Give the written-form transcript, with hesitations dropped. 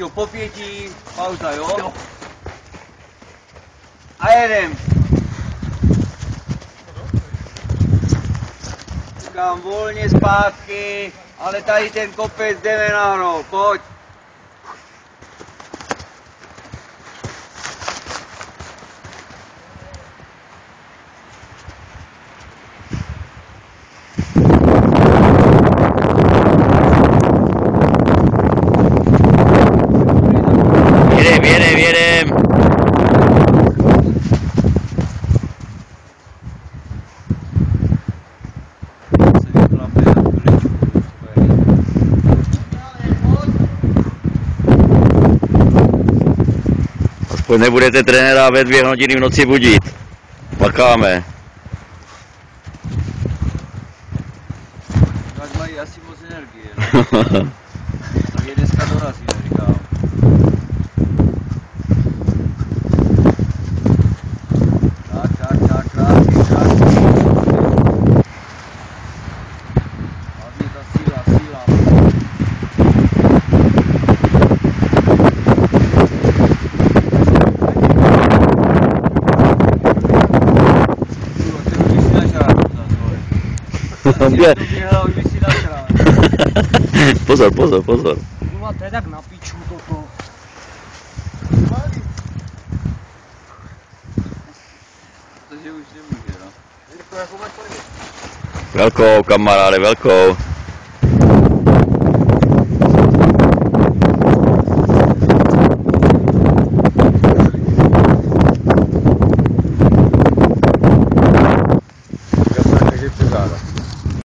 Paťo, po 5, pauza, jo? A jedem. Říkám volně zpátky, ale tady ten kopec jdeme nahoru, pojď. Jedem. Aspoň nebudete trenéra ve 2 hodiny v noci budit. Makáme. Tak mají asi moc energie, ne? Je dneska dorazí, říkám. Tak, krásný. Hlavně ta síla. Pozor. Kurva, to je tak na piču toto. Protože už nemůže, no. Velkou, kamaráde, velkou.